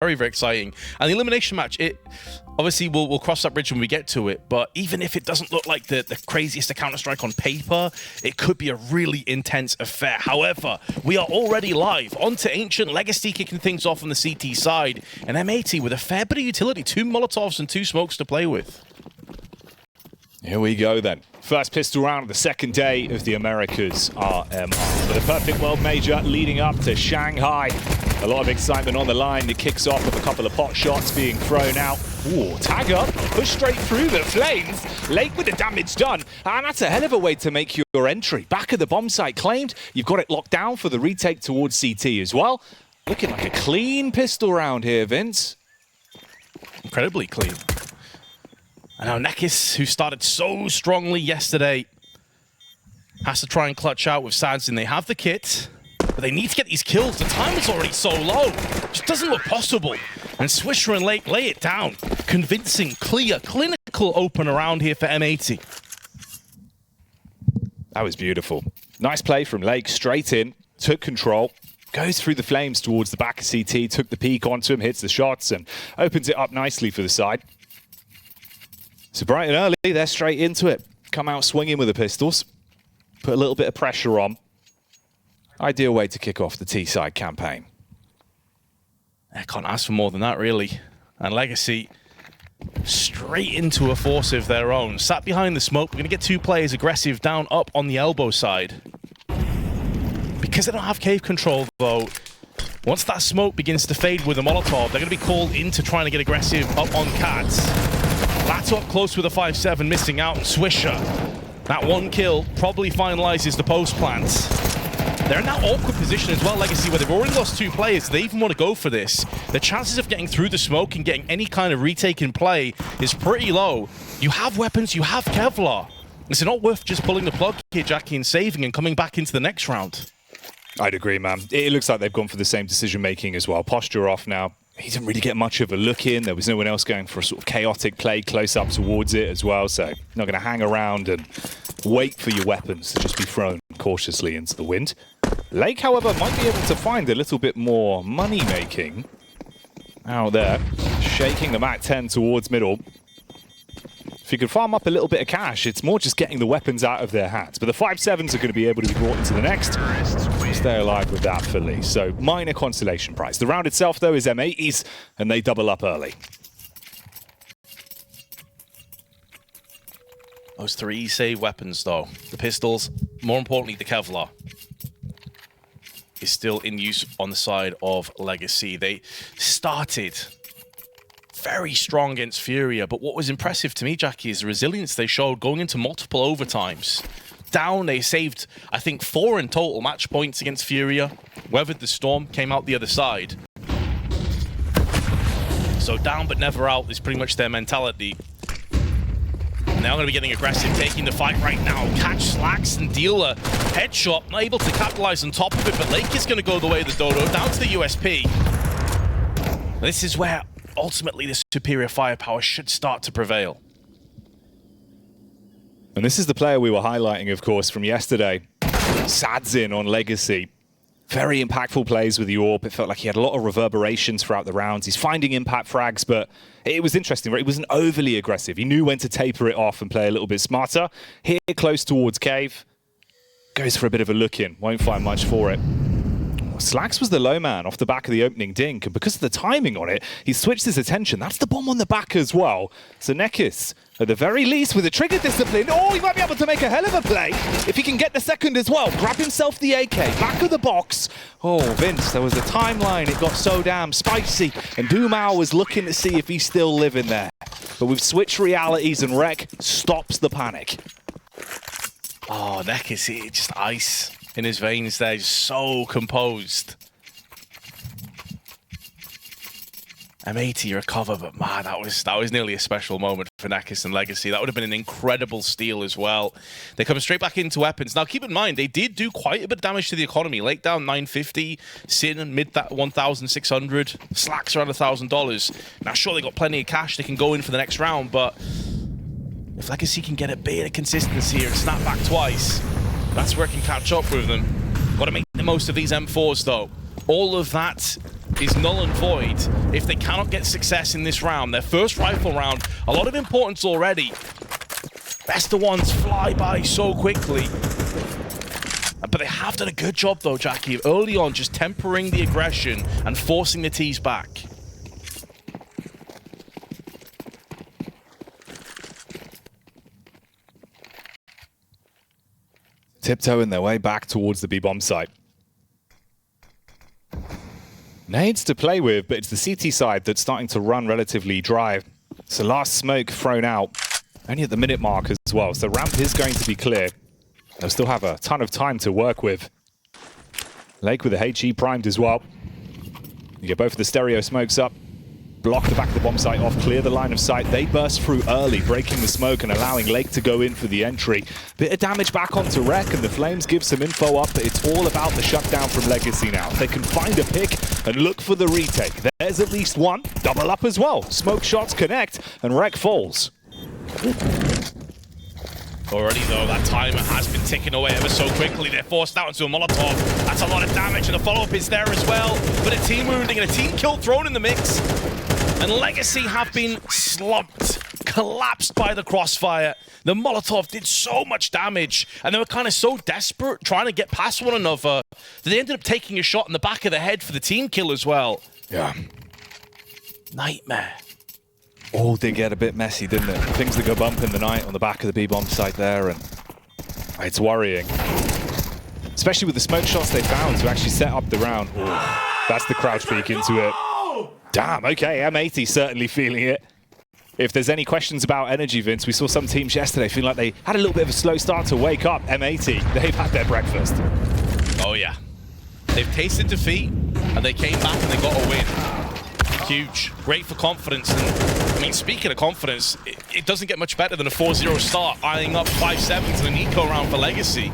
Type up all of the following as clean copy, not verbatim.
very, very exciting. And the elimination match, obviously we'll cross that bridge when we get to it, but even if it doesn't look like the craziest of Counter-Strike on paper, it could be a really intense affair. However, we are already live onto Ancient Legacy kicking things off on the CT side, and M80 with a fair bit of utility, 2 Molotovs and 2 smokes to play with. Here we go then. First pistol round of the second day of the Americas RMR. With a perfect world major leading up to Shanghai. A lot of excitement on the line. It kicks off with a couple of pot shots being thrown out. Ooh, tag up, push straight through the flames. Lake with the damage done. And that's a hell of a way to make your entry. Back of the bomb site claimed. You've got it locked down for the retake towards CT as well. Looking like a clean pistol round here, Vince. Incredibly clean. And now Nekis, who started so strongly yesterday, has to try and clutch out with Sadzin. They have the kit, but they need to get these kills. The time is already so low. It just doesn't look possible. And Swisher and Lake lay it down. Convincing, clear, clinical open around here for M80. That was beautiful. Nice play from Lake, straight in, took control, goes through the flames towards the back of CT, took the peek onto him, hits the shots, and opens it up nicely for the side. So bright and early, they're straight into it. Come out swinging with the pistols. Put a little bit of pressure on. Ideal way to kick off the T-side campaign. I can't ask for more than that, really. And Legacy straight into a force of their own. Sat behind the smoke. We're going to get 2 players aggressive down up on the elbow side. Because they don't have cave control, though, once that smoke begins to fade with a Molotov, they're going to be called into trying to get aggressive up on Cats. That's up close with a 5-7, missing out, and Swisher. That 1 kill probably finalizes the post plant. They're in that awkward position as well, Legacy, where they've already lost 2 players. They even want to go for this. The chances of getting through the smoke and getting any kind of retake in play is pretty low. You have weapons, you have Kevlar. Is it not worth just pulling the plug here, Jackie, and saving and coming back into the next round? I'd agree, man. It looks like they've gone for the same decision-making as well. Posture off now. He didn't really get much of a look in. There was no one else going for a sort of chaotic play close up towards it as well. So not going to hang around and wait for your weapons to just be thrown cautiously into the wind. Lake, however, might be able to find a little bit more money-making out there. Shaking the MAC-10 towards middle. If you could farm up a little bit of cash, it's more just getting the weapons out of their hands. But the 5-7s are going to be able to be brought into the next. Stay alive with that fully. So minor consolation prize. The round itself, though, is M80s, and they double up early. Those 3 save weapons, though. The pistols, more importantly, the Kevlar, is still in use on the side of Legacy. They started very strong against FURIA, but what was impressive to me, Jackie, is the resilience they showed going into multiple overtimes. Down, they saved, I think, 4 in total match points against FURIA. Weathered the storm, came out the other side. So down but never out is pretty much their mentality. And they're going to be getting aggressive, taking the fight right now. Catch, slacks, and deal a headshot. Not able to capitalize on top of it, but Lake is going to go the way of the Dodo, down to the USP. This is where ultimately the superior firepower should start to prevail. And this is the player we were highlighting, of course, from yesterday. Sadzin on Legacy. Very impactful plays with the AWP. It felt like he had a lot of reverberations throughout the rounds. He's finding impact frags, but it was interesting, right? He wasn't overly aggressive. He knew when to taper it off and play a little bit smarter. Here, close towards Cave. Goes for a bit of a look-in. Won't find much for it. Slacks was the low man off the back of the opening dink, and because of the timing on it, he switched his attention. That's the bomb on the back as well. So Nekis, at the very least, with a trigger discipline, oh, he might be able to make a hell of a play if he can get the second as well. Grab himself the AK, back of the box. Oh, Vince, there was a timeline. It got so damn spicy, and Dumao was looking to see if he's still living there. But we've switched realities, and Rek stops the panic. Oh, Nekis, just ice in his veins there, just so composed. M80 recover, but man, that was nearly a special moment for Nekis and Legacy. That would have been an incredible steal as well. They come straight back into weapons. Now, keep in mind, they did do quite a bit of damage to the economy. Lake down 950, Sin mid that 1,600, Slacks around $1,000. Now, sure, they got plenty of cash. They can go in for the next round, but if Legacy can get a bit of consistency here and snap back twice, that's where it can catch up with them. Got to make the most of these M4s, though. All of that is null and void if they cannot get success in this round. Their first rifle round, a lot of importance already. BESTIA ones fly by so quickly. But they have done a good job though, Jackie, early on just tempering the aggression and forcing the T's back. Tiptoeing their way back towards the B-bomb site. Nades to play with, but it's the CT side that's starting to run relatively dry. So last smoke thrown out, only at the minute mark as well. So the ramp is going to be clear. They'll still have a ton of time to work with. Lake with the HE primed as well. You get both of the stereo smokes up. Block the back of the bomb site off, clear the line of sight. They burst through early, breaking the smoke and allowing Lake to go in for the entry. Bit of damage back onto Rec, and the Flames give some info up, but it's all about the shutdown from Legacy now. If they can find a pick and look for the retake, there's at least one. Double up as well. Smoke shots connect, and Rec falls. Already though, that timer has been ticking away ever so quickly. They're forced out into a Molotov. That's a lot of damage, and the follow-up is there as well. But a team wounding and a team kill thrown in the mix. And Legacy have been slumped, collapsed by the crossfire. The Molotov did so much damage, and they were kind of so desperate trying to get past one another that they ended up taking a shot in the back of the head for the team kill as well. Yeah. Nightmare. All did get a bit messy, didn't it? Things that go bump in the night on the back of the B-bomb site there, and it's worrying. Especially with the smoke shots they found to actually set up the round. Ooh, that's the crouch peek into it. Damn, okay, M80 certainly feeling it. If there's any questions about energy, Vince, we saw some teams yesterday feeling like they had a little bit of a slow start to wake up. M80, they've had their breakfast. Oh yeah. They've tasted defeat, and they came back and they got a win. Huge. Great for confidence. And I mean, speaking of confidence, it doesn't get much better than a 4-0 start, eyeing up 5-7s in an eco round for Legacy.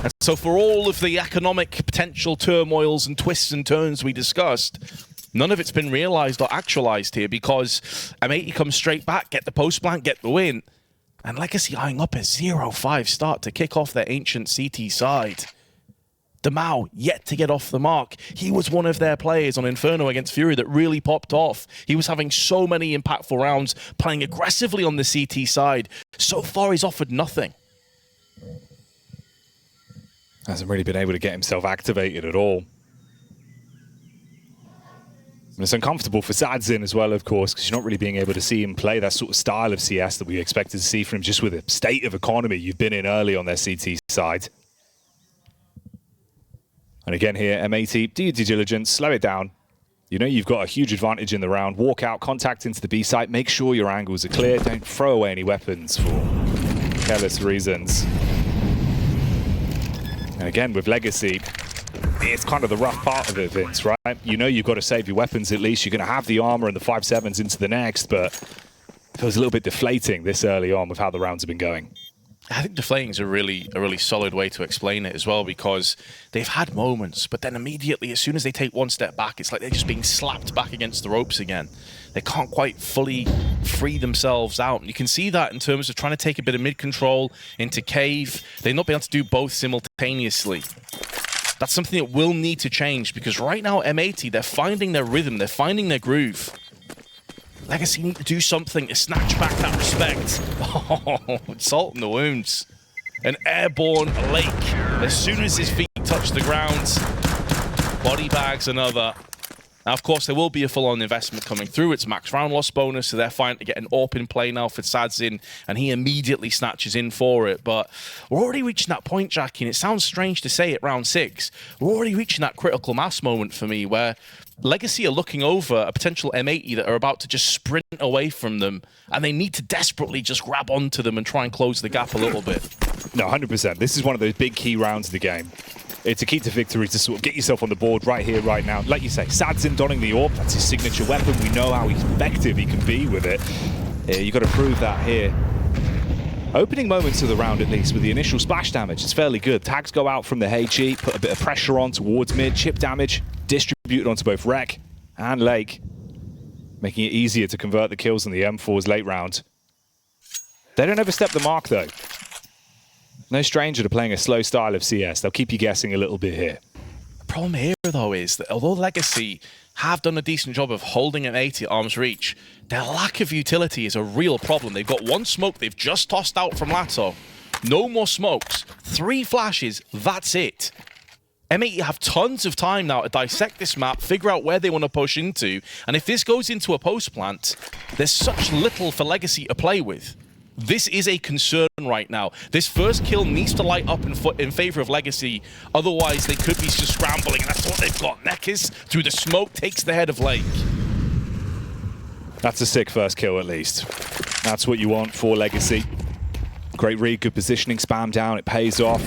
And so for all of the economic potential turmoils and twists and turns we discussed, none of it's been realized or actualized here, because M80 comes straight back, get the post blank, get the win. And Legacy eyeing up a 0-5 start to kick off their ancient CT side. Demao yet to get off the mark. He was one of their players on Inferno against FURIA that really popped off. He was having so many impactful rounds, playing aggressively on the CT side. So far, he's offered nothing. Hasn't really been able to get himself activated at all. And it's uncomfortable for Sadzin as well, of course, because you're not really being able to see him play that sort of style of CS that we expected to see from him, just with the state of economy you've been in early on their CT side. And again here, M80, do your due diligence, slow it down. You know you've got a huge advantage in the round. Walk out, contact into the B site, make sure your angles are clear. Don't throw away any weapons for careless reasons. And again, with Legacy, it's kind of the rough part of it, Vince, right? You know you've got to save your weapons at least. You're going to have the armor and the 5-7s into the next, but it feels a little bit deflating this early on with how the rounds have been going. I think deflating is a really solid way to explain it as well, because they've had moments, but then immediately, as soon as they take one step back, it's like they're just being slapped back against the ropes again. They can't quite fully free themselves out. And you can see that in terms of trying to take a bit of mid-control into cave. They've not been able to do both simultaneously. That's something that will need to change, because right now, M80, they're finding their rhythm, they're finding their groove. Legacy need to do something to snatch back that respect. Oh, salt in the wounds. An airborne Lake. As soon as his feet touch the ground, body bags another. Now, of course, there will be a full-on investment coming through. It's max round loss bonus, so they're fine to get an AWP in play now for Sadzin, and he immediately snatches in for it. But we're already reaching that point, Jackie, and it sounds strange to say it round 6. We're already reaching that critical mass moment for me, where Legacy are looking over a potential M80 that are about to just sprint away from them, and they need to desperately just grab onto them and try and close the gap a little bit. No, 100%. This is one of those big key rounds of the game. It's a key to victory to sort of get yourself on the board right here, right now. Like you say, Sadzin donning the AWP, that's his signature weapon. We know how effective he can be with it. You've got to prove that here. Opening moments of the round, at least, with the initial splash damage, it's fairly good. Tags go out from the HE, put a bit of pressure on towards mid, chip damage, distributed onto both Rec and Lake, making it easier to convert the kills on the M4's late round. They don't overstep the mark, though. No stranger to playing a slow style of CS. They'll keep you guessing a little bit here. problem here, though, is that although Legacy have done a decent job of holding M80 at arm's reach, their lack of utility is a real problem. They've got one smoke they've just tossed out from Lato. No more smokes. 3 flashes, that's it. M80 have tons of time now to dissect this map, figure out where they want to push into, and if this goes into a post plant, there's such little for Legacy to play with. This is a concern right now. This first kill needs to light up in favor of Legacy, otherwise they could be just scrambling, and that's what they've got. Nekis, through the smoke, takes the head of Lake. That's a sick first kill at least. That's what you want for Legacy. Great read, good positioning, spam down, it pays off.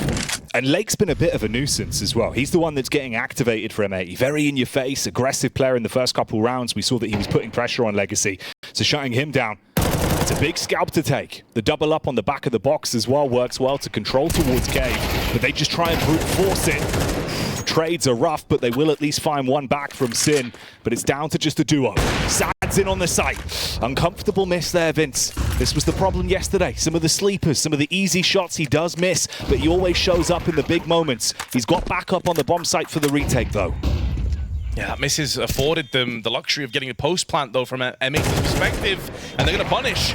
And Lake's been a bit of a nuisance as well. He's the one that's getting activated for M80. Very in your face, aggressive player in the first couple rounds. We saw that he was putting pressure on Legacy. So shutting him down, it's a big scalp to take. The double up on the back of the box as well works well to control towards Cave, but they just try and brute force it. Trades are rough, but they will at least find one back from Sin, but it's down to just a duo. Sad's in on the site. Uncomfortable miss there, Vince. This was the problem yesterday. Some of the sleepers, some of the easy shots he does miss, but he always shows up in the big moments. He's got back up on the bomb site for the retake, though. Yeah, that miss has afforded them the luxury of getting a post plant, though, from M80's perspective, and they're going to punish.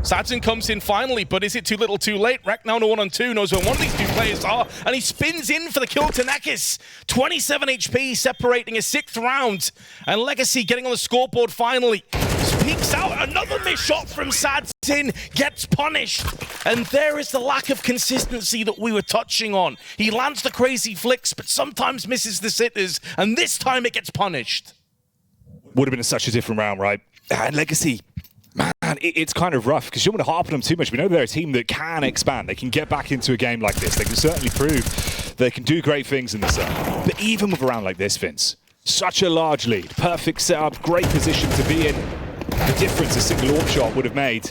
Sadson comes in finally, but is it too little too late? Rek now on a 1-on-2, knows where one of these two players are, and he spins in for the kill to Nekis. 27 HP, separating a 6th round, and Legacy getting on the scoreboard finally. Speaks out, another miss shot from Sadson, gets punished. And there is the lack of consistency that we were touching on. He lands the crazy flicks, but sometimes misses the sitters, and this time it gets punished. Would have been such a different round, right? And Legacy, man, it's kind of rough because you don't want to harp on them too much. We know they're a team that can expand. They can get back into a game like this. They can certainly prove they can do great things in the zone. But even with a round like this, Vince, such a large lead, perfect setup, great position to be in. The difference a single AWP shot would have made.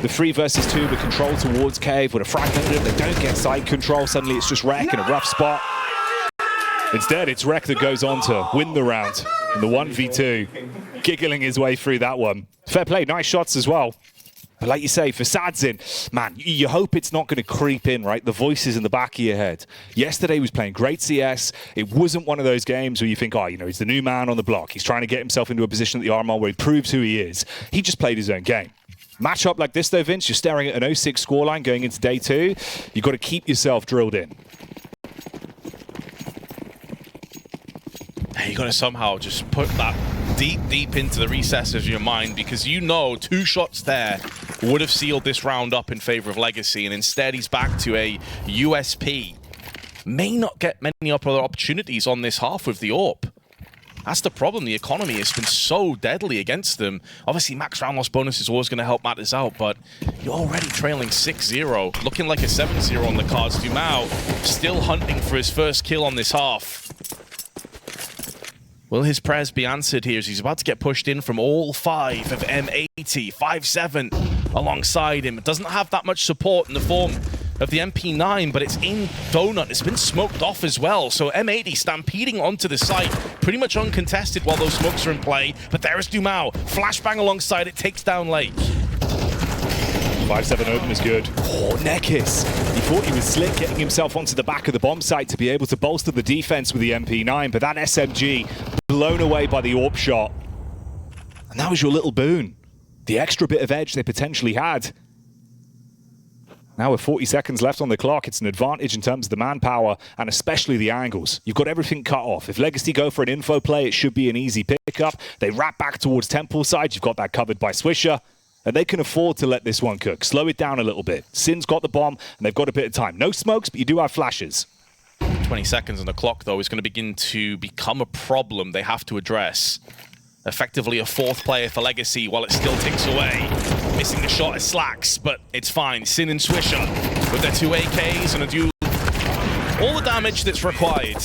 The 3 versus 2, the control towards Cave would have fragmented them. They don't get side control. Suddenly it's just Rek in a rough spot. Instead, it's Rek that goes on to win the round in the 1v2, giggling his way through that one. Fair play, nice shots as well. But like you say, for Sadzin, man, you hope it's not going to creep in, right? The voices in the back of your head. Yesterday he was playing great CS. It wasn't one of those games where you think, oh, you know, he's the new man on the block. He's trying to get himself into a position at the RMR where he proves who he is. He just played his own game. Matchup like this though, Vince, you're staring at an 0-6 scoreline going into day 2. You've got to keep yourself drilled in. You got to somehow just put that deep into the recesses of your mind, because you know 2 shots there would have sealed this round up in favor of Legacy, and instead he's back to a USP. May not get many other opportunities on this half with the AWP. That's the problem. The economy has been so deadly against them. Obviously, max round loss bonus is always going to help matters out, but you're already trailing 6-0, looking like a 7-0 on the cards. Dumao still hunting for his first kill on this half. Will his prayers be answered here as he's about to get pushed in from all 5 of M80, 5-7 alongside him. It doesn't have that much support in the form of the MP9, but it's in Donut. It's been smoked off as well. So M80 stampeding onto the site, pretty much uncontested while those smokes are in play. But there is Dumao. Flashbang alongside it, takes down Lake. 5-7 open is good. Oh, Nekis. He thought he was slick getting himself onto the back of the bomb site to be able to bolster the defense with the MP9, but that SMG blown away by the AWP shot. And that was your little boon. The extra bit of edge they potentially had. Now with 40 seconds left on the clock, it's an advantage in terms of the manpower and especially the angles. You've got everything cut off. If Legacy go for an info play, it should be an easy pickup. They wrap back towards Temple side. You've got that covered by Swisher. And they can afford to let this one cook. Slow it down a little bit. Sin's got the bomb, and they've got a bit of time. No smokes, but you do have flashes. 20 seconds on the clock, though, is going to begin to become a problem they have to address. Effectively a 4th player for Legacy while it still ticks away. Missing the shot is Slacks, but it's fine. Sin and Swisher with their 2 AKs and do all the damage that's required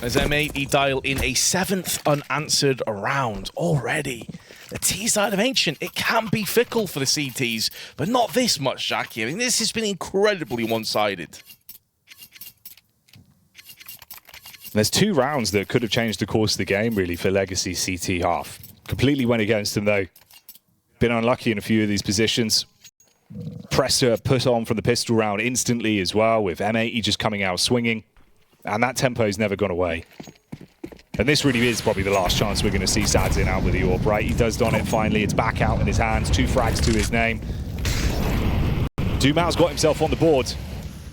as M80 dial in a 7th unanswered round already. The T side of Ancient, it can be fickle for the CTs, but not this much, Jackie. I mean, this has been incredibly one-sided. There's 2 rounds that could have changed the course of the game, really, for Legacy CT half. Completely went against them, though. Been unlucky in a few of these positions. Pressure put on from the pistol round instantly as well, with M80 just coming out swinging. And that tempo's never gone away. And this really is probably the last chance we're going to see Sadzin out with the AWP, right? He does don it finally. It's back out in his hands. 2 frags to his name. Dumao's got himself on the board.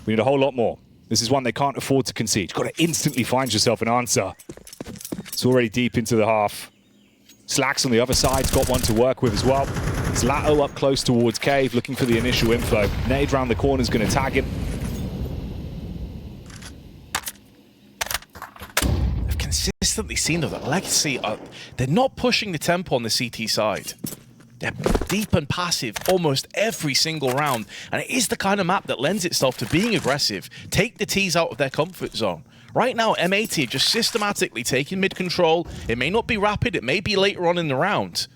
We need a whole lot more. This is one they can't afford to concede. You've got to instantly find yourself an answer. It's already deep into the half. Slacks on the other side's got one to work with as well. It's Lato up close towards Cave, looking for the initial info. Nade round the corner is going to tag him. I've consistently seen though that Legacy, they're not pushing the tempo on the CT side. They're deep and passive almost every single round, and it is the kind of map that lends itself to being aggressive, take the T's out of their comfort zone. Right now, M80 just systematically taking mid-control. It may not be rapid, it may be later on in the round.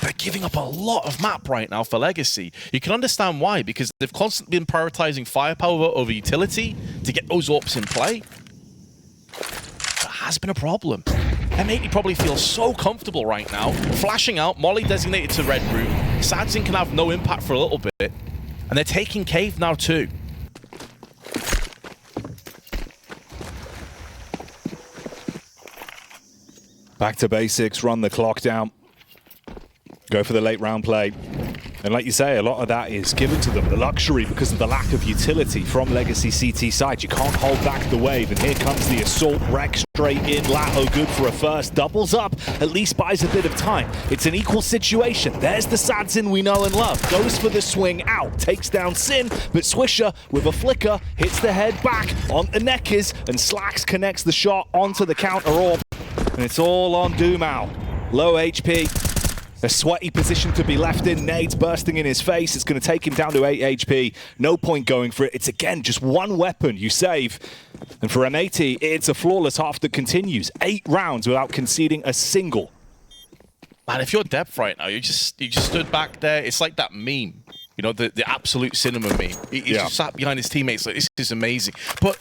They're giving up a lot of map right now for Legacy. You can understand why, because they've constantly been prioritizing firepower over utility to get those AWPs in play. That has been a problem. M80 probably feels so comfortable right now, flashing out, Molly designated to red room. Sadzin can have no impact for a little bit, and they're taking Cave now too. Back to basics, run the clock down. Go for the late round play. And like you say, a lot of that is given to them, the luxury, because of the lack of utility from Legacy CT side. You can't hold back the wave, and here comes the assault. Wreck straight in, Lato good for a first. Doubles up, at least buys a bit of time. It's an equal situation. There's the Sadzin we know and love. Goes for the swing out, takes down Sin, but Swisher with a flicker hits the head back on the Neckers, and Slacks connects the shot onto the counter AWP. And it's all on Dumao. Low HP. A sweaty position to be left in. Nades bursting in his face. It's going to take him down to 8 HP. No point going for it. It's again just one weapon you save. And for M80, it's a flawless half that continues. 8 rounds without conceding a single. Man, if you're depth right now, you just stood back there. It's like that meme. You know, the absolute cinema meme. He just sat behind his teammates like, this is amazing. But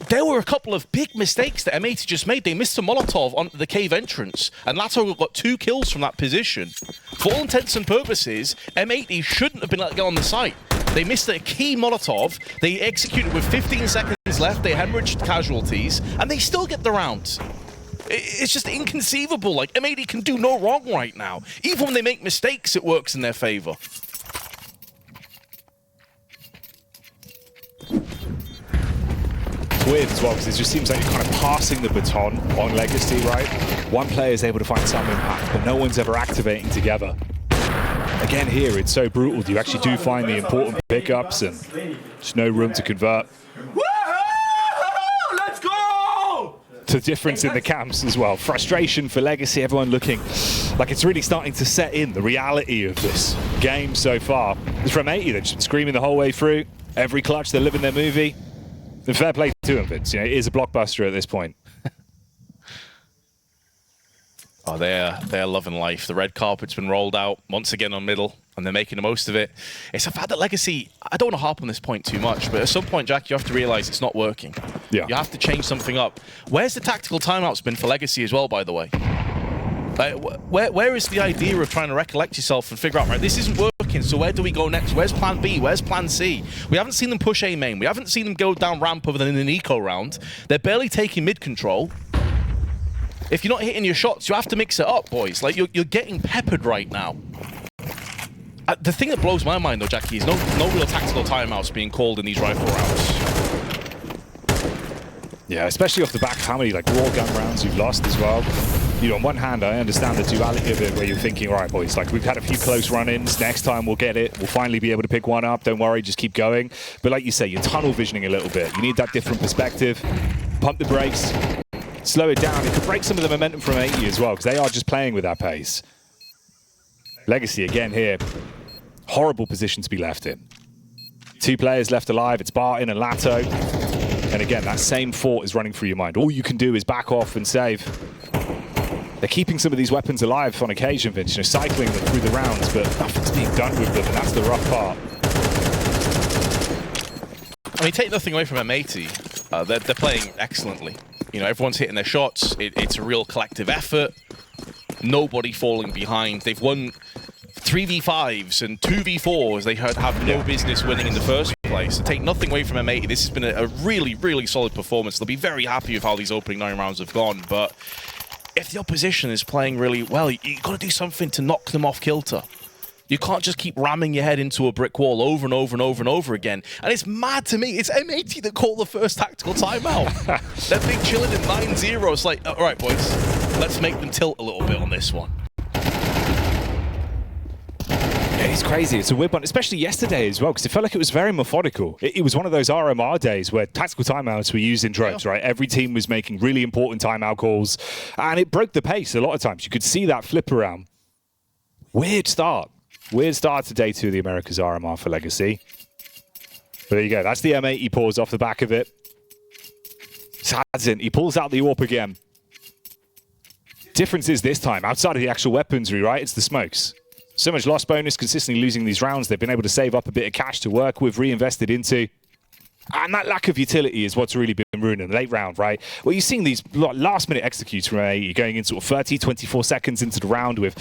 there were a couple of big mistakes that M80 just made. They missed a Molotov onto the cave entrance, and Lato got 2 kills from that position. For all intents and purposes, M80 shouldn't have been let go on the site. They missed a key Molotov. They executed with 15 seconds left. They hemorrhaged casualties, and they still get the round. It's just inconceivable. Like, M80 can do no wrong right now. Even when they make mistakes, it works in their favor. Weird as well, because it just seems like you're kind of passing the baton on Legacy, right? One player is able to find some impact, but no one's ever activating together. Again here, it's so brutal. You actually do find the important pickups, and there's no room to convert. Let's go! The difference in the camps as well. Frustration for Legacy, everyone looking like it's really starting to set in, the reality of this game so far. It's from M80, they've just been screaming the whole way through. Every clutch, they're living their movie. And fair play to him, Vince. You know, it is a blockbuster at this point. Oh, they're loving life. The red carpet's been rolled out once again on middle, and they're making the most of it. It's a fact that Legacy, I don't want to harp on this point too much, but at some point, Jack, you have to realize it's not working. Yeah. You have to change something up. Where's the tactical timeouts been for Legacy as well, by the way? Where is the idea of trying to recollect yourself and figure out, right, this isn't working, so where do we go next? Where's plan B? Where's plan C? We haven't seen them push A main. We haven't seen them go down ramp other than in an eco round. They're barely taking mid control. If you're not hitting your shots, you have to mix it up, boys. Like, you're getting peppered right now. The thing that blows my mind, though, Jackie, is no real tactical timeouts being called in these rifle rounds. Yeah, especially off the back of how many, like, raw gun rounds you've lost as well. You know, on one hand, I understand the duality of it, where you're thinking, all right, boys, like, we've had a few close run-ins. Next time we'll get it. We'll finally be able to pick one up. Don't worry, just keep going. But like you say, you're tunnel visioning a little bit. You need that different perspective. Pump the brakes. Slow it down. It could break some of the momentum from 80 as well, because they are just playing with that pace. Legacy again here. Horrible position to be left in. 2 players left alive. It's Barton and Lato. And again, that same thought is running through your mind. All you can do is back off and save. They're keeping some of these weapons alive on occasion, Vince, you know, cycling them through the rounds, but nothing's being done with them, and that's the rough part. I mean, take nothing away from M80. They're playing excellently. You know, everyone's hitting their shots. It's a real collective effort. Nobody falling behind. They've won 3v5s and 2v4s they have no business winning in the first place. place. So take nothing away from M80. This has been a really, really solid performance. They'll be very happy with how these opening 9 rounds have gone, but if the opposition is playing really well, you've got to do something to knock them off kilter. You can't just keep ramming your head into a brick wall over and over and over and over again. And it's mad to me. It's M80 that called the first tactical timeout. They're big chilling at 9-0. It's like, all right, boys, let's make them tilt a little bit on this one. It's crazy. It's a weird one, especially yesterday as well, because it felt like it was very methodical. It was one of those RMR days where tactical timeouts were used in droves, right? Every team was making really important timeout calls, and it broke the pace a lot of times. You could see that flip around. Weird start. Weird start to day 2 of the Americas RMR for Legacy. But there you go. That's the M80 pause off the back of it. Sadzin, he pulls out the AWP again. Difference is this time, outside of the actual weaponry, right? It's the smokes. So much loss bonus, consistently losing these rounds. They've been able to save up a bit of cash to work with, reinvested into. And that lack of utility is what's really been ruining the late round, right? Well, you're seeing these last-minute executes from A, going in sort of 30, 24 seconds into the round with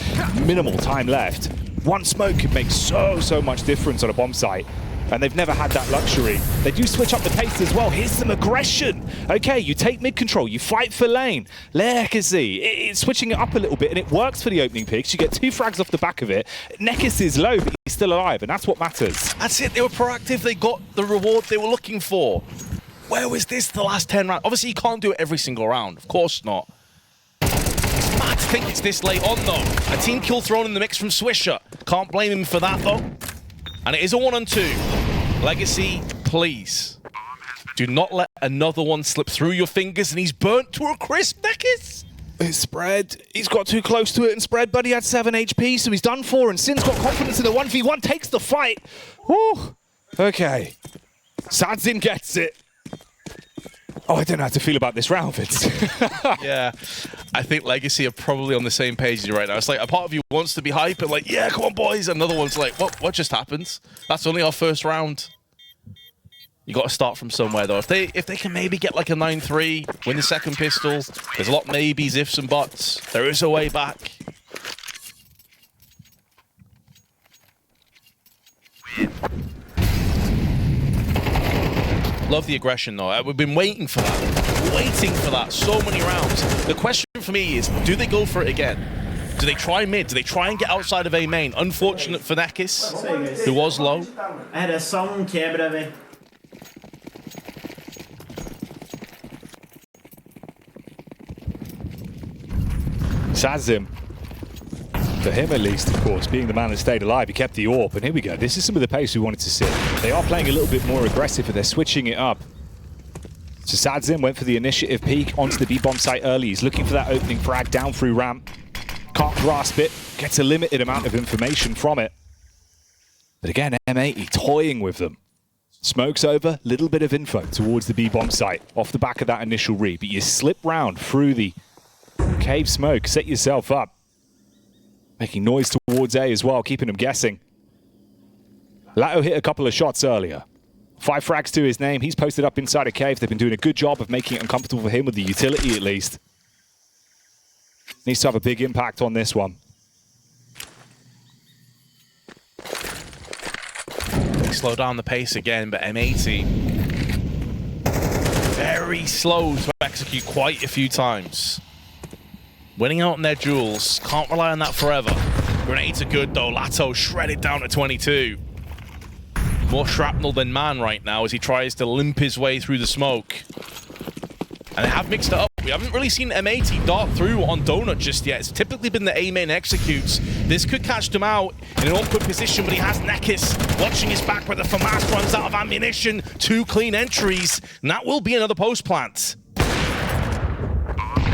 minimal time left. One smoke can make so much difference on a bomb site. And they've never had that luxury. They do switch up the pace as well. Here's some aggression. Okay, you take mid-control, you fight for lane. Legacy, it's switching it up a little bit, and it works for the opening picks. You get 2 frags off the back of it. Nekis is low, but he's still alive, and that's what matters. That's it. They were proactive. They got the reward they were looking for. Where was this the last 10 rounds? Obviously, you can't do it every single round. Of course not. It's mad to think it's this late on, though. A team kill thrown in the mix from Swisher. Can't blame him for that, though. And it is a 1-on-2. Legacy, please. Do not let another one slip through your fingers, and he's burnt to a crisp, Nekis. It's Spread. He's got too close to it, and Spread, but he had 7 HP, so he's done for, and Sin's got confidence in the 1v1, takes the fight. Woo. Okay. Sadzin gets it. Oh, I don't know how to feel about this round, Vince. Yeah, I think Legacy are probably on the same page as you right now. It's like a part of you wants to be hype and like, yeah, come on, boys. Another one's like, what just happened? That's only our first round. You got to start from somewhere, though. If they can maybe get like a 9-3, win the second pistol, there's a lot of maybes, ifs, and buts. There is a way back. Love the aggression, though. We've been waiting for that. So many rounds. The question for me is, do they go for it again? Do they try mid? Do they try and get outside of A main? Unfortunate for Nekis, who was low. Sadzim. For him, at least, of course, being the man that stayed alive, he kept the AWP. And here we go. This is some of the pace we wanted to see. They are playing a little bit more aggressive, but they're switching it up. So Sadzim went for the initiative peek onto the B-bomb site early. He's looking for that opening frag down through ramp. Can't grasp it. Gets a limited amount of information from it. But again, M80 toying with them. Smokes over, little bit of info towards the B-bomb site off the back of that initial read. But you slip round through the cave smoke, set yourself up. Making noise towards A as well, keeping them guessing. Lato hit a couple of shots earlier. 5 frags to his name. He's posted up inside a cave. They've been doing a good job of making it uncomfortable for him with the utility, at least. Needs to have a big impact on this one. They slow down the pace again, but M80 very slow to execute quite a few times. Winning out on their duels. Can't rely on that forever. Grenades are good, though. Lato shredded down to 22. More shrapnel than man right now as he tries to limp his way through the smoke. And they have mixed it up. We haven't really seen M80 dart through on Donut just yet. It's typically been the A main executes. This could catch them out in an awkward position, but he has Nekis watching his back where the FAMAS runs out of ammunition. 2 clean entries, and that will be another post plant.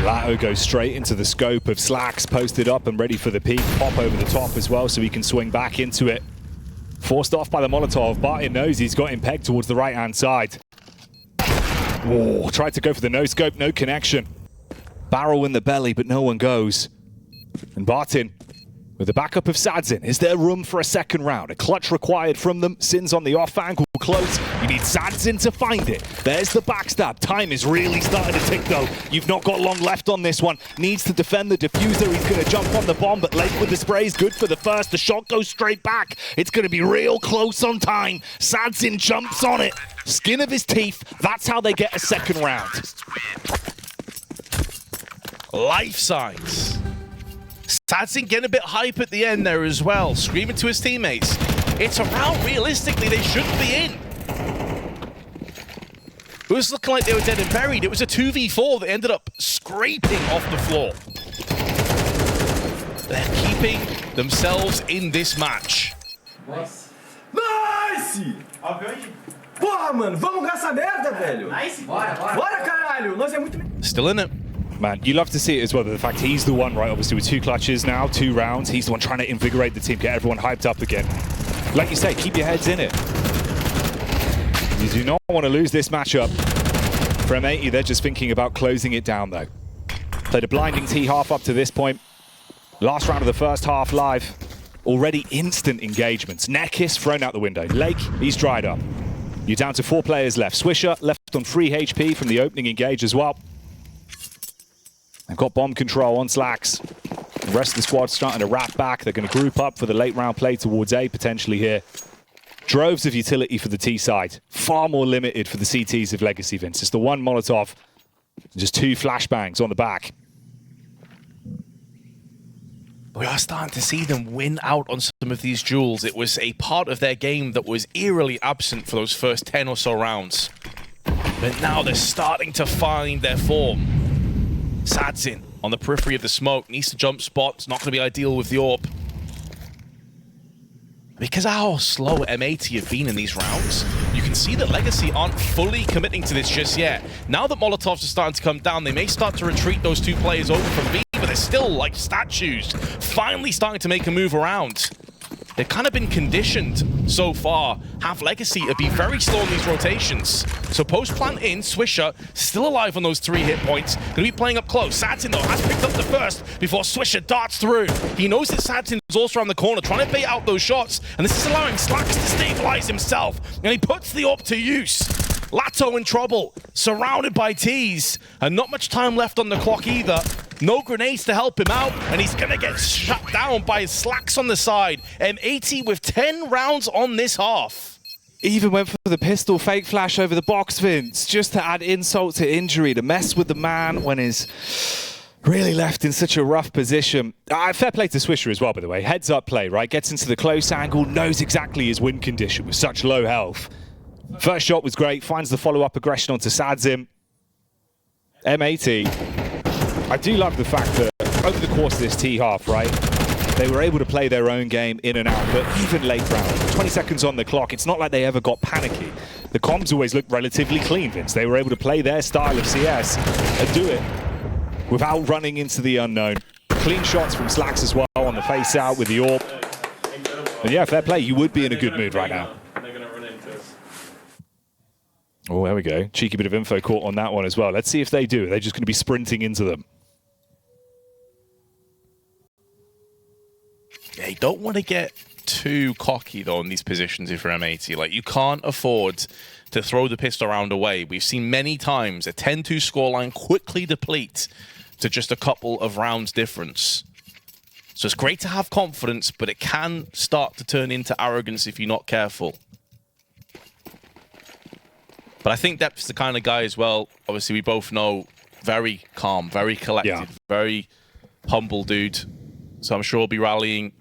Lato goes straight into the scope of Slacks, posted up and ready for the peak. Pop over the top as well so he can swing back into it. Forced off by the Molotov. Barton knows he's got him pegged towards the right-hand side. Oh, tried to go for the no-scope, no connection. Barrel in the belly, but no one goes. And Barton With the backup of Sadzin, is there room for a second round? A clutch required from them. Sin's on the off angle, close. You need Sadzin to find it. There's the backstab. Time is really starting to tick though. You've not got long left on this one. Needs to defend the diffuser. He's going to jump on the bomb, but late with the spray is good for the first. The shot goes straight back. It's going to be real close on time. Sadzin jumps on it. Skin of his teeth. That's how they get a second round. Life signs. Sadzin getting a bit hype at the end there as well, screaming to his teammates. It's a round, realistically, they shouldn't be in. It was looking like they were dead and buried. It was a 2v4 that ended up scraping off the floor. They're keeping themselves in this match. Nice! Porra, mano, vamos ganhar essa merda, velho! Nice! Bora, bora! Bora, caralho! Nós é muito... Still in it. Man, you love to see it as well. The fact he's the one, right, obviously with 2 clutches now, 2 rounds. He's the one trying to invigorate the team, get everyone hyped up again. Like you say, keep your heads in it. You do not want to lose this matchup. For M80, they're just thinking about closing it down, though. Played a blinding T-half up to this point. Last round of the first half live. Already instant engagements. Nekis thrown out the window. Lake, he's dried up. You're down to 4 players left. Swisher left on 3 HP from the opening engage as well. They've got bomb control on Slacks. The rest of the squad starting to wrap back. They're going to group up for the late round play towards A potentially here. Droves of utility for the T side. Far more limited for the CTs of Legacy, Vince. It's the 1 Molotov, just 2 flashbangs on the back. We are starting to see them win out on some of these duels. It was a part of their game that was eerily absent for those first 10 or so rounds. But now they're starting to find their form. Sadzin on the periphery of the smoke, needs to jump spot. It's not going to be ideal with the AWP. Because of how slow M80 have been in these rounds, you can see that Legacy aren't fully committing to this just yet. Now that Molotovs are starting to come down, they may start to retreat those 2 players over from B, but they're still like statues, finally starting to make a move around. They've kind of been conditioned so far, have Legacy to be very slow in these rotations. So post-plant in, Swisher still alive on those 3 hit points. Going to be playing up close. Sadzin, though, has picked up the first before Swisher darts through. He knows that Sadzin is also around the corner, trying to bait out those shots. And this is allowing Slacks to stabilize himself. And he puts the AWP to use. Lato in trouble, surrounded by T's. And not much time left on the clock either. No grenades to help him out, and he's gonna get shut down by Slacks on the side. M80 with 10 rounds on this half. Even went for the pistol fake flash over the box, Vince, just to add insult to injury, to mess with the man when he's really left in such a rough position. Fair play to Swisher as well, by the way. Heads up play, right? Gets into the close angle, knows exactly his win condition with such low health. First shot was great, finds the follow-up aggression onto Sadzin. M80. I do love the fact that over the course of this T-half, right, they were able to play their own game in and out, but even late round, 20 seconds on the clock, it's not like they ever got panicky. The comms always looked relatively clean, Vince. They were able to play their style of CS and do it without running into the unknown. Clean shots from Slacks as well on the face out with the AWP. And yeah, fair play, you would be in a good mood right now. Oh, there we go. Cheeky bit of info caught on that one as well. Let's see if they do. They're just going to be sprinting into them. Yeah, you don't want to get too cocky, though, in these positions if you're M80. Like, you can't afford to throw the pistol round away. We've seen many times a 10-2 scoreline quickly deplete to just a couple of rounds difference. So it's great to have confidence, but it can start to turn into arrogance if you're not careful. But I think Depp's the kind of guy as well, obviously we both know, very calm, very collected, very humble dude. So I'm sure he'll be rallying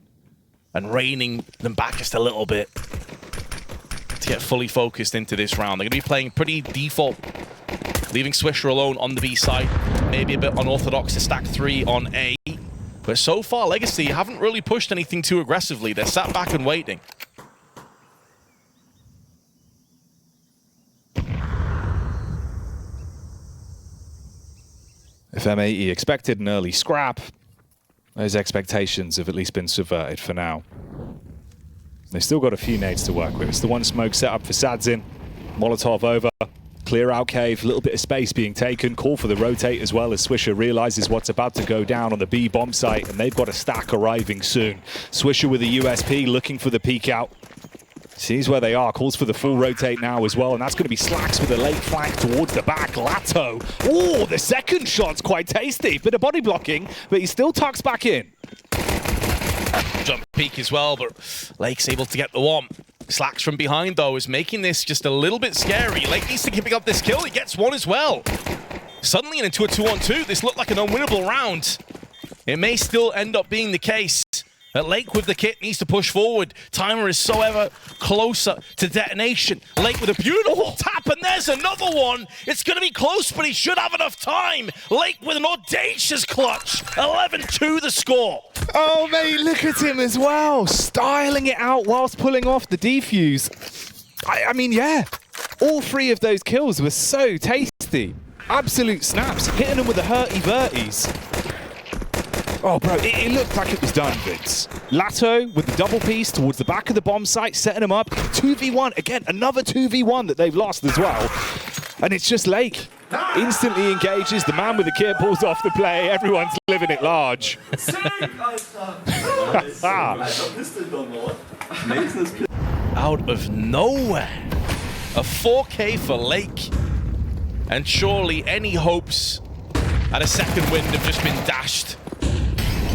and reining them back just a little bit to get fully focused into this round. They're going to be playing pretty default, leaving Swisher alone on the B side. Maybe a bit unorthodox to stack 3 on A. But so far, Legacy haven't really pushed anything too aggressively. They're sat back and waiting. If M80 expected an early scrap, those expectations have at least been subverted for now. They've still got a few nades to work with. It's the 1 smoke set up for Sadzin. Molotov over. clear out cave, a little bit of space being taken. Call for the rotate as well as Swisher realizes what's about to go down on the B bomb site, and they've got a stack arriving soon. Swisher with a USP looking for the peek out. Sees where they are, calls for the full rotate now as well, and that's going to be Slacks with a late flank towards the back. Lato. Oh, the second shot's quite tasty. Bit of body blocking, but he still tucks back in. Jump peek as well, but Lake's able to get the one. Slacks from behind, though, is making this just a little bit scary. Lake needs to keep up this kill. He gets one as well. Suddenly into a 2-on-2. This looked like an unwinnable round. It may still end up being the case. That Lake with the kit needs to push forward. Timer is so ever closer to detonation. Lake with a beautiful tap, and there's another one. It's going to be close, but he should have enough time. Lake with an audacious clutch. 11-2 the score. Oh, mate, look at him as well. Styling it out whilst pulling off the defuse. I mean, yeah. All three of those kills were so tasty. Absolute snaps. Hitting them with the hurty-verties. Oh, bro, it looked like it was done, Vince. Lato with the double piece towards the back of the bomb site, setting him up. 2v1, again, another 2v1 that they've lost as well. And it's just Lake. Instantly engages, the man with the kit pulls off the play, everyone's living it large. Out of nowhere, a 4K for Lake. And surely any hopes at a second wind have just been dashed.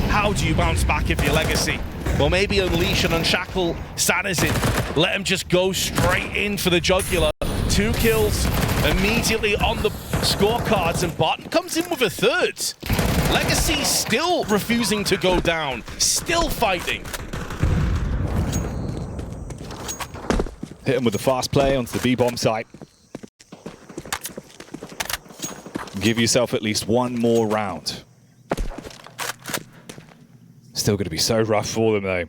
How do you bounce back if you're Legacy? Well, maybe unleash and unshackle Sadazin. Let him just go straight in for the jugular. 2 kills immediately on the scorecards, and Barton comes in with a 3rd. Legacy still refusing to go down, still fighting. Hit him with the fast play onto the B-bomb site. Give yourself at least one more round. Still going to be so rough for them, though.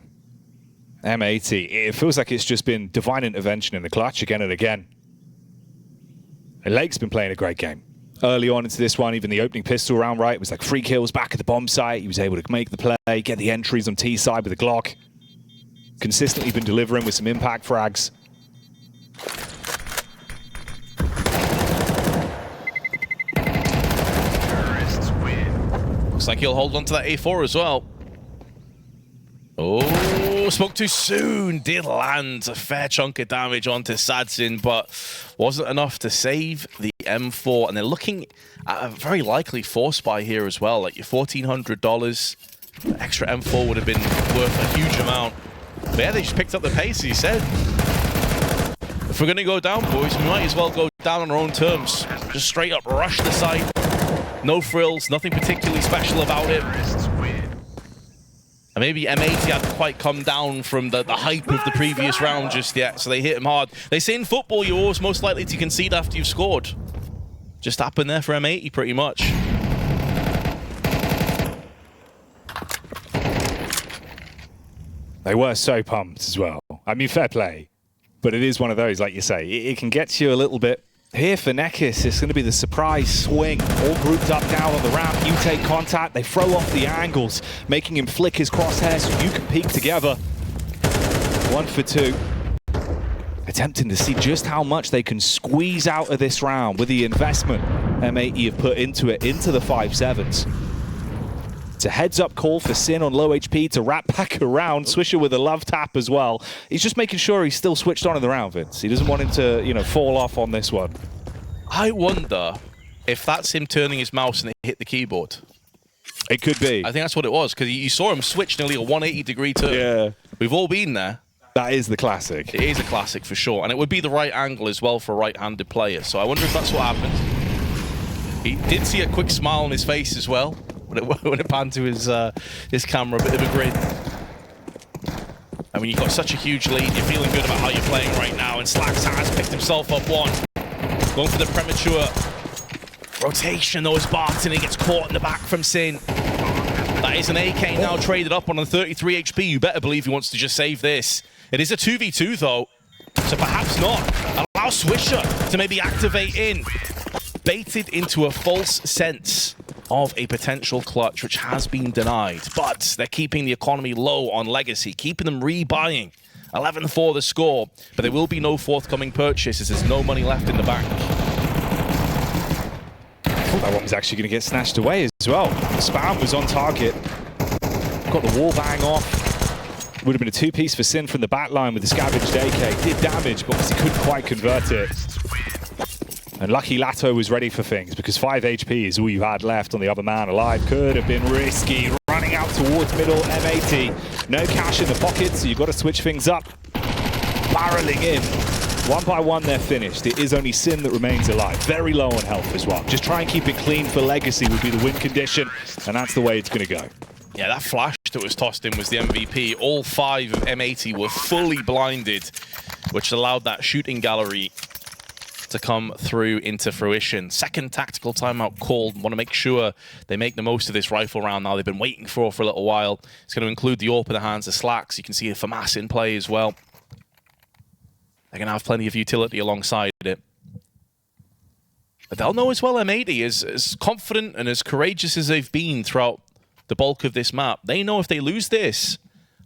M80, it feels like it's just been divine intervention in the clutch again and again. And Lake's been playing a great game. Early on into this one, even the opening pistol round, right? It was like 3 kills back at the bomb site. He was able to make the play, get the entries on T side with the Glock. Consistently been delivering with some impact frags. Looks like he'll hold on to that A4 as well. Oh, spoke too soon. Did land a fair chunk of damage onto Sadzin, but wasn't enough to save the M4. And they're looking at a very likely force buy here as well. Like your $1,400, the extra M4 would have been worth a huge amount. But yeah, they just picked up the pace, as he said. If we're going to go down, boys, we might as well go down on our own terms. Just straight up rush the site. No frills, nothing particularly special about it. And maybe M80 hadn't quite come down from the hype of the previous round just yet, so they hit him hard. They say in football you're always most likely to concede after you've scored. Just happened there for M80 pretty much. They were so pumped as well. I mean, fair play. But it is one of those, like you say, it can get you a little bit. Here for Nekis, it's going to be the surprise swing. All grouped up now on the ramp. You take contact. They throw off the angles, making him flick his crosshairs so you can peek together. 1 for 2. Attempting to see just how much they can squeeze out of this round with the investment M80 have put into it, into the 5-7s. It's a heads-up call for Sin on low HP to wrap back around. Swisher with a love tap as well. He's just making sure he's still switched on in the round, Vince. He doesn't want him to, you know, fall off on this one. I wonder if that's him turning his mouse and it hit the keyboard. It could be. I think that's what it was, because you saw him switch nearly a 180-degree turn. Yeah. We've all been there. That is the classic. It is a classic for sure, and it would be the right angle as well for a right-handed player. So I wonder if that's what happened. He did see a quick smile on his face as well when it panned to his camera, a bit of a grin. I mean, you've got such a huge lead, you're feeling good about how you're playing right now, and Slacks has picked himself up one. Going for the premature rotation, though, as Barton, he gets caught in the back from Sin. That is an AK now traded up on 33 HP. You better believe he wants to just save this. It is a 2v2, though, so perhaps not. Allow Swisher to maybe activate in. Baited into a false sense of a potential clutch, which has been denied. But they're keeping the economy low on Legacy, keeping them rebuying. 11-4 the score, but there will be no forthcoming purchases. There's no money left in the bank. thought that one was actually going to get snatched away as well. Spam was on target. Got the wall bang off. Would have been a two-piece for Sin from the back line with the scavenged AK. Did damage, but obviously couldn't quite convert it. And lucky Lato was ready for things because 5 HP is all you had left on the other man alive. Could have been risky. Running out towards middle, M80. No cash in the pocket, so you've got to switch things up. Barreling in. One by one, they're finished. It is only Sin that remains alive. Very low on health as well. Just try and keep it clean for Legacy would be the win condition, and that's the way it's going to go. Yeah, that flash that was tossed in was the MVP. All 5 of M80 were fully blinded, which allowed that shooting gallery to come through into fruition. Second tactical timeout called. Want to make sure they make the most of this rifle round now. They've been waiting for a little while. It's going to include the AWP in the hands of Slacks. You can see a FAMAS in play as well. They're going to have plenty of utility alongside it. But they'll know as well M80 is as confident and as courageous as they've been throughout the bulk of this map. They know if they lose this,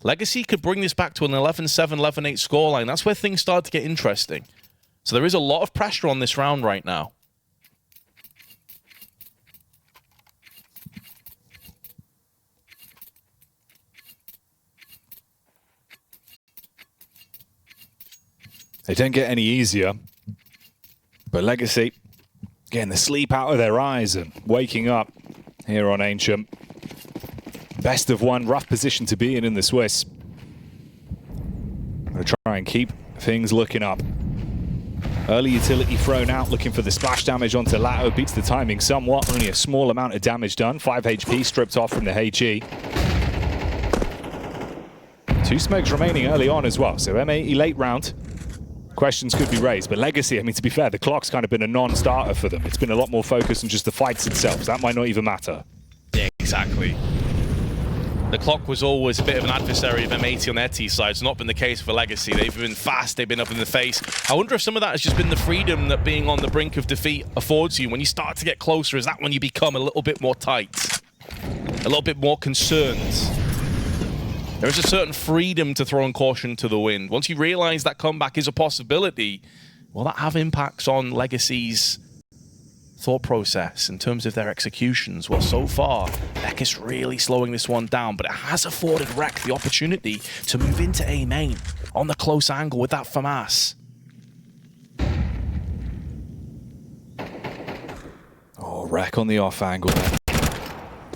Legacy could bring this back to an 11-7, 11-8 scoreline. That's where things start to get interesting. So there is a lot of pressure on this round right now. They don't get any easier, but Legacy getting the sleep out of their eyes and waking up here on Ancient. Best of one, rough position to be in the Swiss. Gonna try and keep things looking up. Early utility thrown out, looking for the splash damage onto Lato. Beats the timing somewhat, only a small amount of damage done. 5 HP stripped off from the HE. 2 smokes remaining early on as well, so M80 late round. Questions could be raised, but Legacy, I mean, to be fair, the clock's kind of been a non-starter for them. It's been a lot more focused on just the fights itself. So that might not even matter. Yeah, exactly. The clock was always a bit of an adversary of M80 on their T side. It's not been the case for Legacy. They've been fast, they've been up in the face. I wonder if some of that has just been the freedom that being on the brink of defeat affords you. When you start to get closer, is that when you become a little bit more tight? A little bit more concerned? There is a certain freedom to throwing caution to the wind. Once you realize that comeback is a possibility, will that have impacts on Legacy's thought process in terms of their executions? Well, so far, Beck is really slowing this one down, but it has afforded Rek the opportunity to move into A main on the close angle with that FAMAS. Oh, Rek on the off angle.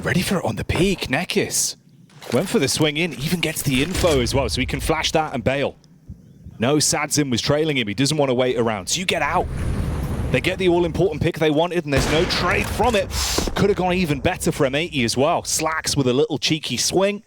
Ready for it on the peak, Nekis. Went for the swing in, even gets the info as well, so he can flash that and bail. No, Sadzin was trailing him. He doesn't want to wait around, so you get out. They get the all-important pick they wanted, and there's no trade from it. Could have gone even better for M80 as well. Slacks with a little cheeky swing.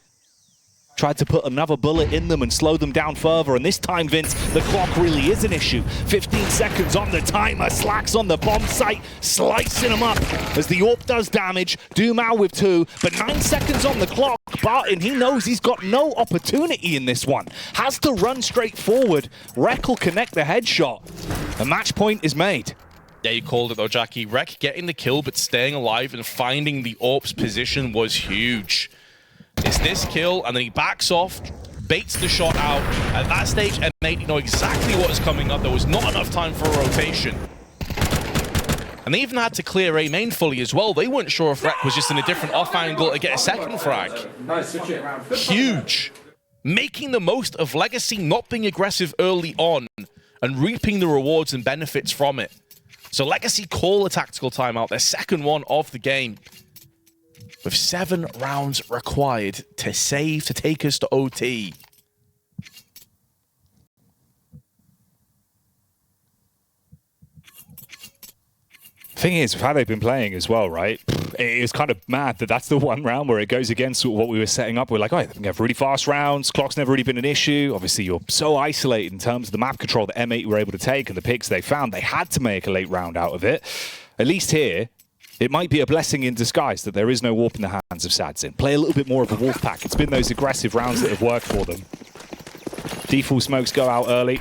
Tried to put another bullet in them and slow them down further, and this time, Vince, the clock really is an issue. 15 seconds on the timer. Slacks on the bomb site, slicing them up as the AWP does damage. Dumao with 2, but 9 seconds on the clock. Barton, he knows he's got no opportunity in this one. Has to run straight forward. Rek will connect the headshot. The match point is made. Yeah, you called it though, Jackie. Rek getting the kill, but staying alive and finding the AWP's position was huge. It's this kill, and then he backs off, baits the shot out. At that stage, M80 know exactly what is coming up. There was not enough time for a rotation. And they even had to clear A main fully as well. They weren't sure if Rek was just in a different off angle to get a second frag. Huge. Making the most of Legacy not being aggressive early on and reaping the rewards and benefits from it. So Legacy call a tactical timeout, their second one of the game, with 7 rounds required to save to take us to OT. Thing is, with how they've been playing as well, right? It is kind of mad that that's the one round where it goes against what we were setting up. We're like, oh, they can have really fast rounds. Clock's never really been an issue. Obviously, you're so isolated in terms of the map control that M8 were able to take and the picks they found. They had to make a late round out of it. At least here, it might be a blessing in disguise that there is no warp in the hands of Sadzin. Play a little bit more of a wolf pack. It's been those aggressive rounds that have worked for them. Default smokes go out early.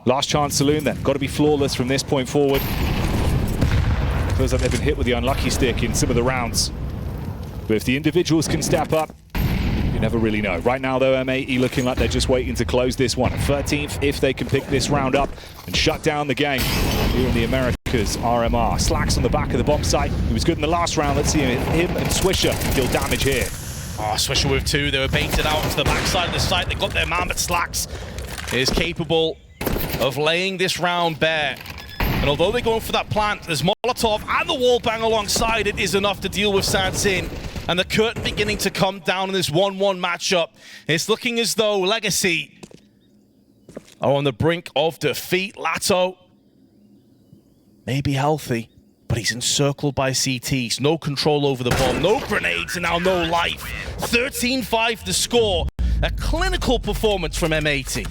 Last chance saloon then. Got to be flawless from this point forward. Feels like they've been hit with the unlucky stick in some of the rounds. But if the individuals can step up, you never really know. Right now, though, M80 looking like they're just waiting to close this one. 13th, if they can pick this round up and shut down the game here in the Americas Americas RMR. Slacks on the back of the bomb site. He was good in the last round. Let's see him and Swisher deal damage here. Oh, Swisher with 2. They were baited out to the backside of the site. They got their man, but Slacks is capable of laying this round bare. And although they're going for that plant, there's Molotov and the wall bang alongside it is enough to deal with Sadzin. And the curtain beginning to come down in this 1-1 matchup. It's looking as though Legacy are on the brink of defeat. Lato may be healthy, but he's encircled by CTs. No control over the bomb, no grenades, and now no life. 13-5 the score. A clinical performance from M80.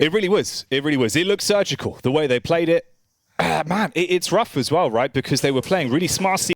It really was. It really was. It looked surgical, the way they played it. Man, it's rough as well, right? Because they were playing really smart